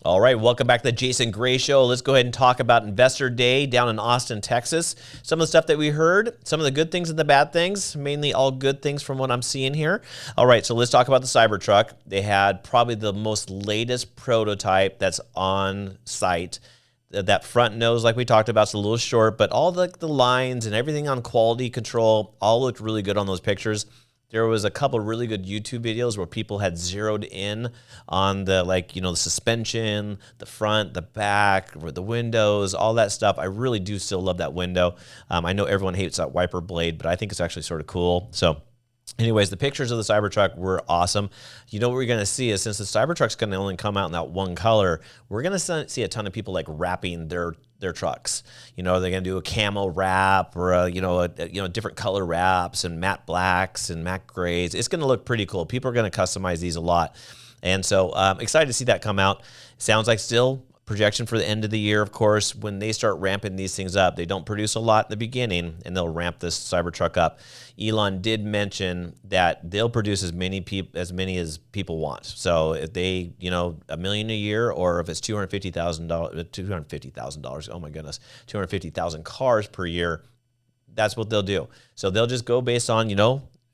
All right, welcome back to the Jason Gray Show. Let's go ahead and talk about Investor Day down in Austin, Texas. Some of the stuff that we heard, some of the good things and the bad things, mainly all good things from what I'm seeing here. All right, so let's talk about the Cybertruck. They had probably the most latest prototype that's on site. That front nose, like we talked about, is a little short, but all the lines and everything on quality control all looked really good on those pictures. There was a couple really good YouTube videos where people had zeroed in on the, the suspension, the front, the back, the windows, all that stuff. I really do still love that window. I know everyone hates that wiper blade, but I think it's actually sort of cool. So anyways, the pictures of the Cybertruck were awesome. You know what we're going to see is, since the Cybertruck's going to only come out in that one color, we're going to see a ton of people like wrapping their trucks. You know, they're going to do a camo wrap or different color wraps and matte blacks and matte grays. It's going to look pretty cool. People are going to customize these a lot. And so excited to see that come out. Sounds like still projection for the end of the year, of course. When they start ramping these things up, they don't produce a lot in the beginning, and they'll ramp this Cybertruck up. Elon did mention that they'll produce as many as people want. So if they, $1 million a year, or if it's $250,000, oh my goodness, 250,000 cars per year, that's what they'll do. So they'll just go based on,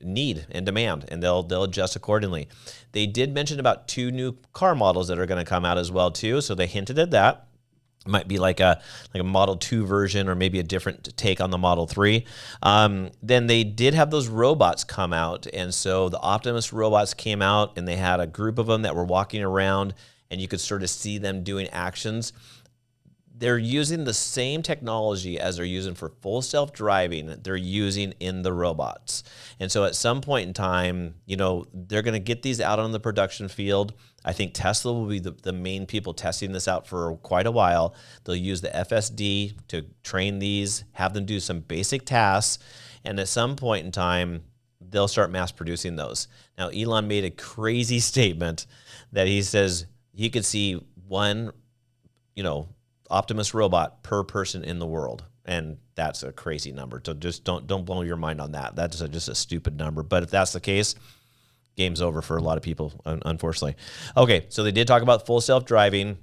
need and demand, and they'll adjust accordingly. They did mention about 2 new car models that are going to come out as well too, so they hinted at that. It might be like a Model 2 version, or maybe a different take on the Model 3. Then they did have those robots come out, and so the Optimus Robots came out, and they had a group of them that were walking around, and you could sort of see them doing actions. They're using the same technology as they're using for full self-driving, they're using in the robots. And so at some point in time, they're going to get these out on the production field. I think Tesla will be the main people testing this out for quite a while. They'll use the FSD to train these, have them do some basic tasks, and at some point in time, they'll start mass producing those. Now, Elon made a crazy statement that he says he could see one, Optimus robot per person in the world, and that's a crazy number. So just don't blow your mind on that. That's just a stupid number. But if that's the case, game's over for a lot of people, unfortunately. Okay, so they did talk about full self-driving.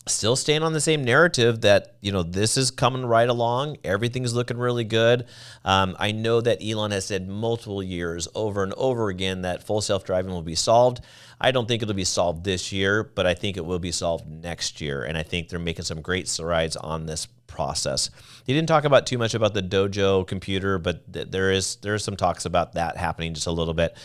Still staying on the same narrative that, this is coming right along. Everything's looking really good. I know that Elon has said multiple years over and over again that full self-driving will be solved. I don't think it'll be solved this year, but I think it will be solved next year. And I think they're making some great strides on this process. They didn't talk about too much about the Dojo computer, but there is some talks about that happening just a little bit.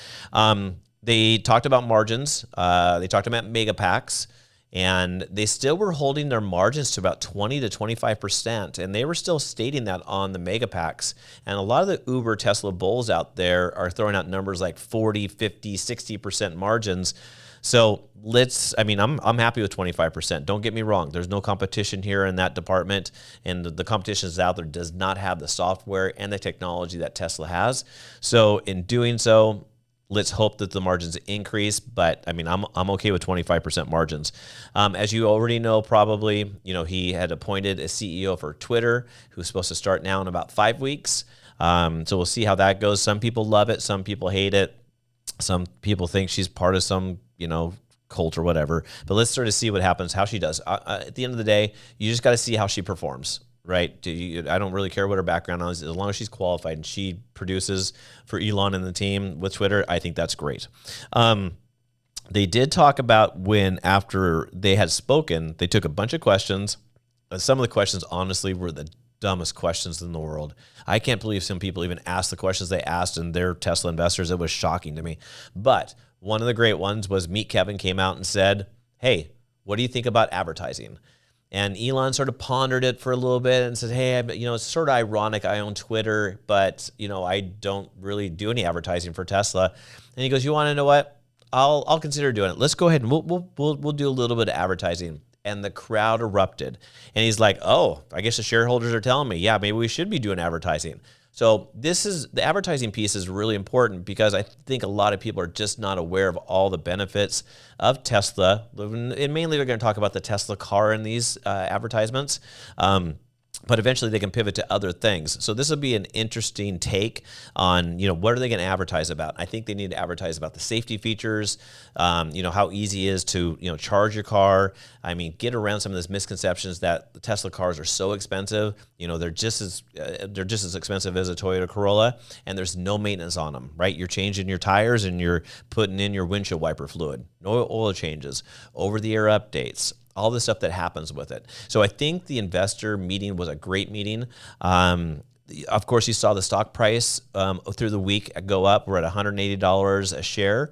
They talked about margins. They talked about megapacks. And they still were holding their margins to about 20 to 25%. And they were still stating that on the megapacks. And a lot of the Uber Tesla bulls out there are throwing out numbers like 40, 50, 60% margins. So I'm happy with 25%. Don't get me wrong. There's no competition here in that department. And the competition is out there does not have the software and the technology that Tesla has. So in doing so, let's hope that the margins increase, but I'm okay with 25% margins. As you already know, probably, he had appointed a CEO for Twitter who's supposed to start now in about 5 weeks. So we'll see how that goes. Some people love it. Some people hate it. Some people think she's part of some, cult or whatever. But let's sort of see what happens, how she does. At the end of the day, you just got to see how she performs. Right? I don't really care what her background is. As long as she's qualified and she produces for Elon and the team with Twitter, I think that's great. They did talk about when, after they had spoken, they took a bunch of questions. Some of the questions, honestly, were the dumbest questions in the world. I can't believe some people even asked the questions they asked, and they're Tesla investors. It was shocking to me. But one of the great ones was Meet Kevin came out and said, hey, what do you think about advertising? And Elon sort of pondered it for a little bit and said, hey, it's sort of ironic. I own Twitter, but, I don't really do any advertising for Tesla. And he goes, you want to know what? I'll consider doing it. Let's go ahead and we'll do a little bit of advertising. And the crowd erupted. And he's like, oh, I guess the shareholders are telling me, yeah, maybe we should be doing advertising. So the advertising piece is really important, because I think a lot of people are just not aware of all the benefits of Tesla. And mainly they're going to talk about the Tesla car in these advertisements. but eventually they can pivot to other things. So this will be an interesting take on, what are they going to advertise about? I think they need to advertise about the safety features, how easy it is to, charge your car. I mean, get around some of those misconceptions that the Tesla cars are so expensive. They're just as expensive as a Toyota Corolla, and there's no maintenance on them, right? You're changing your tires and you're putting in your windshield wiper fluid, no oil changes, over-the-air updates, all the stuff that happens with it. So I think the investor meeting was a great meeting. Of course, you saw the stock price through the week go up. We're at $180 a share.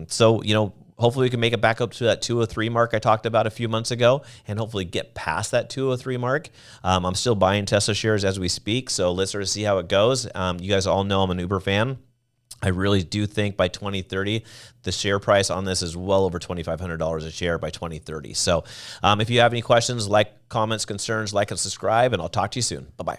So, hopefully we can make it back up to that 203 mark I talked about a few months ago, and hopefully get past that 203 mark. I'm still buying Tesla shares as we speak, so let's sort of see how it goes. You guys all know I'm an Uber fan. I really do think by 2030, the share price on this is well over $2,500 a share by 2030. So if you have any questions, comments, concerns, like and subscribe, and I'll talk to you soon. Bye-bye.